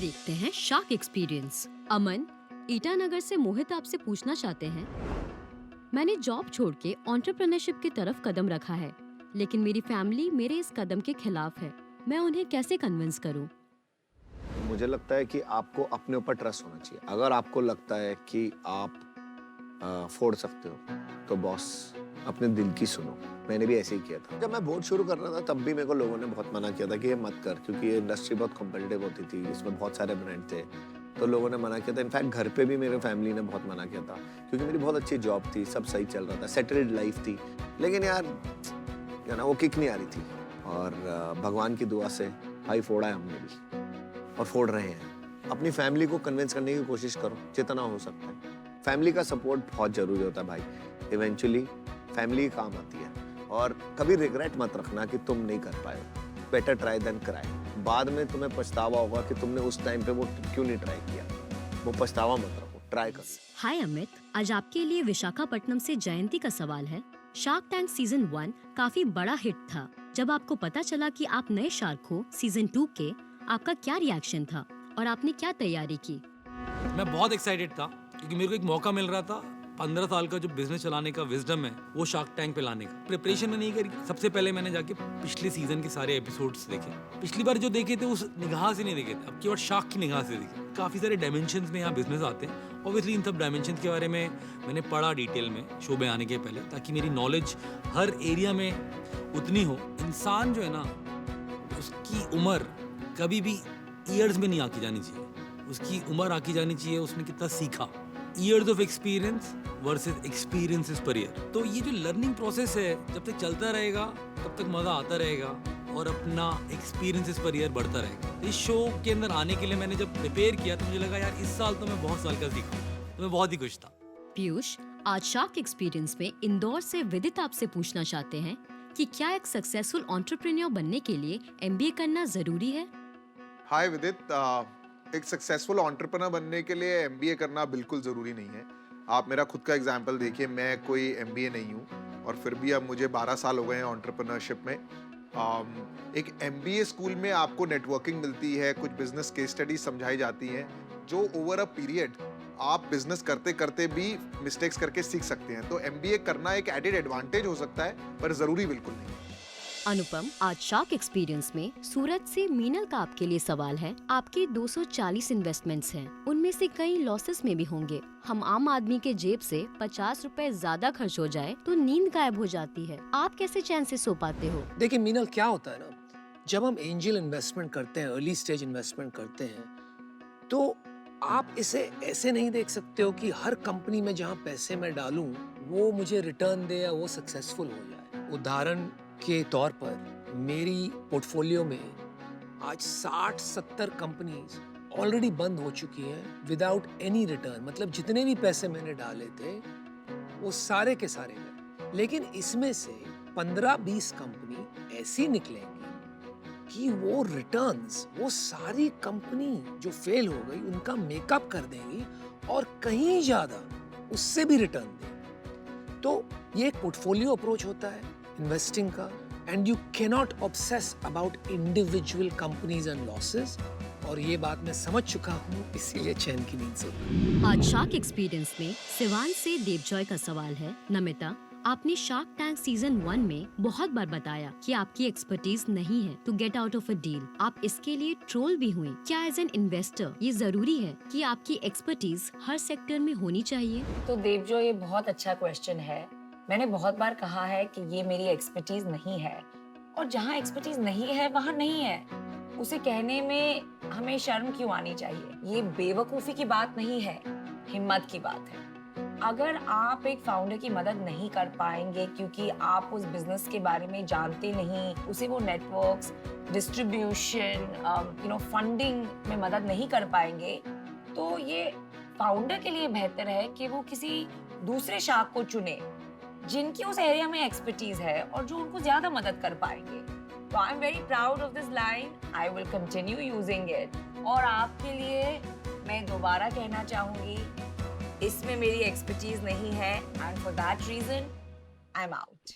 देखते हैं shark experience. अमन ईटानगर से मोहित आपसे पूछना चाहते हैं, मैंने जॉब छोड़ के एंटरप्रेन्योरशिप की तरफ कदम रखा है, लेकिन मेरी फैमिली मेरे इस कदम के खिलाफ है। मैं उन्हें कैसे कन्विंस करूं? मुझे लगता है कि आपको अपने ऊपर ट्रस्ट होना चाहिए। अगर आपको लगता है कि आप फोड़ सकते हो तो बॉस अपने दिल की सुनो। मैंने भी ऐसे ही किया था। जब मैं बोर्ड शुरू कर रहा था तब भी मेरे को लोगों ने बहुत मना किया था कि ये मत कर, क्योंकि ये इंडस्ट्री बहुत कॉम्पिटिटिव होती थी, इसमें बहुत सारे ब्रांड थे, तो लोगों ने मना किया था। इनफैक्ट घर पे भी मेरे फैमिली ने बहुत मना किया था, क्योंकि मेरी बहुत अच्छी जॉब थी, सब सही चल रहा था, सेटल्ड लाइफ थी, लेकिन यार वो किक नहीं आ रही थी। और भगवान की दुआ से भाई फोड़ा है हमने भी और फोड़ रहे हैं। अपनी फैमिली को कन्विंस करने की कोशिश करो जितना हो सकता है। फैमिली का सपोर्ट बहुत जरूरी होता है भाई। इवेंचुअली फैमिली काम आती है। और कभी रिग्रेट मत रखना कि तुम नहीं कर पाए। Better try than cry. बाद में तुम्हें पछतावा होगा कि तुमने उस टाइम पे वो क्यों नहीं ट्राई किया। वो पछतावा मत रखो, ट्राई करो। हाय अमित, आज आपके लिए विशाखापट्टनम से जयंती का सवाल है। शार्क टैंक सीजन 1 काफी बड़ा हिट था। जब आपको पता चला कि आप नए शार्क हो सीजन 2 के, आपका क्या रिएक्शन था और आपने क्या तैयारी की? मैं बहुत एक्साइटेड था क्योंकि मेरे को एक मौका मिल रहा था 15 साल का जो बिजनेस चलाने का विजडम है वो शार्क टैंक पे लाने का। प्रिपरेशन में नहीं करी। सबसे पहले मैंने जाके पिछले सीजन के सारे एपिसोड्स देखे। पिछली बार जो देखे थे उस निगाह से नहीं देखे थे, अब केवल शार्क की निगाह से देखे। काफी सारे डायमेंशंस में यहाँ बिजनेस आते हैं। ऑब्वियसली इन सब डायमेंशंस के बारे में मैंने पढ़ा डिटेल में शो में आने के पहले, ताकि मेरी नॉलेज हर एरिया में उतनी हो। इंसान जो है ना, उसकी उम्र कभी भी ईयर्स में नहीं आकी जानी चाहिए। उसकी उम्र आकी जानी चाहिए उसने कितना सीखा। Years of experience versus experiences per year. तो ये जो लर्निंग प्रोसेस है जब तक चलता रहेगा तब तक मजा आता रहेगा और अपना एक्सपीरियंसेस पर ईयर बढ़ता रहेगा। इस शो के अंदर आने के लिए मैंने जब प्रिपेयर किया तो मुझे लगा यार इस साल तो मैं बहुत साल का सीखा, तो मैं बहुत ही खुश था। पीयूष, आज शार्क एक्सपीरियंस में इंदौर से विदित आपसे पूछना चाहते हैं कि क्या एक सक्सेसफुल एंटरप्रेन्योर बनने के लिए MBA करना जरूरी है? हाय विदित, एक सक्सेसफुल एंटरप्रेन्योर बनने के लिए MBA करना बिल्कुल ज़रूरी नहीं है। आप मेरा खुद का एग्जांपल देखिए, मैं कोई MBA नहीं हूँ और फिर भी अब मुझे 12 साल हो गए हैं एंटरप्रेन्योरशिप में। एक MBA स्कूल में आपको नेटवर्किंग मिलती है, कुछ बिजनेस केस स्टडीज समझाई जाती हैं, जो ओवर अ पीरियड आप बिजनेस करते करते भी मिस्टेक्स करके सीख सकते हैं। तो MBA करना एक एडेड एडवांटेज हो सकता है, पर ज़रूरी बिल्कुल नहीं। अनुपम, आज शार्क एक्सपीरियंस में सूरत से मीनल का आपके लिए सवाल है। आपके 240 इन्वेस्टमेंट्स हैं, उनमें से कई लॉसेस में भी होंगे। हम आम आदमी के जेब से 50 रुपए ज्यादा खर्च हो जाए तो नींद गायब हो जाती है। आप कैसे चैन से सो पाते हो? देखिए मीनल, क्या होता है ना, जब हम एंजल इन्वेस्टमेंट करते हैं, अर्ली स्टेज इन्वेस्टमेंट करते हैं, तो आप इसे ऐसे नहीं देख सकते हो कि हर कंपनी में जहां पैसे मैं डालूं वो मुझे रिटर्न दे या वो सक्सेसफुल हो जाए। उदाहरण के तौर पर मेरी पोर्टफोलियो में आज 60-70 कंपनीज ऑलरेडी बंद हो चुकी हैं विदाउट एनी रिटर्न। मतलब जितने भी पैसे मैंने डाले थे वो सारे के सारे गए। लेकिन इसमें से 15-20 कंपनी ऐसी निकलेंगी कि वो रिटर्न्स, वो सारी कंपनी जो फेल हो गई उनका मेकअप कर देंगी और कहीं ज्यादा उससे भी रिटर्न देंगी। तो ये एक पोर्टफोलियो अप्रोच होता है इन्वेस्टिंग का, and you cannot obsess about individual companies and losses. और ये बात मैं समझ चुका हूँ, इसीलिए चैन की नींद सो रही हूँ। आज शार्क एक्सपीरियंस में सिवान से देवजॉय का सवाल है। नमिता, आपने शार्क टैंक सीजन 1 में बहुत बार बताया कि आपकी एक्सपर्टीज नहीं है to get out of a deal. आप इसके लिए ट्रोल भी हुई। क्या एज एन इन्वेस्टर ये जरूरी है कि आपकी एक्सपर्टीज हर सेक्टर में होनी चाहिए? तो देवजो, ये बहुत अच्छा क्वेश्चन है। मैंने बहुत बार कहा है कि ये मेरी एक्सपर्टीज नहीं है, और जहाँ एक्सपर्टीज नहीं है वहाँ नहीं है। उसे कहने में हमें शर्म क्यों आनी चाहिए? ये बेवकूफ़ी की बात नहीं है, हिम्मत की बात है। अगर आप एक फाउंडर की मदद नहीं कर पाएंगे क्योंकि आप उस बिजनेस के बारे में जानते नहीं, उसे वो नेटवर्क्स, डिस्ट्रीब्यूशन, फंडिंग में मदद नहीं कर पाएंगे, तो ये फाउंडर के लिए बेहतर है कि वो किसी दूसरे शार्क को चुने जिनकी उस एरिया में एक्सपर्टीज है और जो उनको ज्यादा मदद कर पाएंगे। तो I am very proud of this line, I will continue using it. और आपके लिए मैं दोबारा कहना चाहूंगी, इसमें मेरी एक्सपर्टीज नहीं है, and for that reason I am out.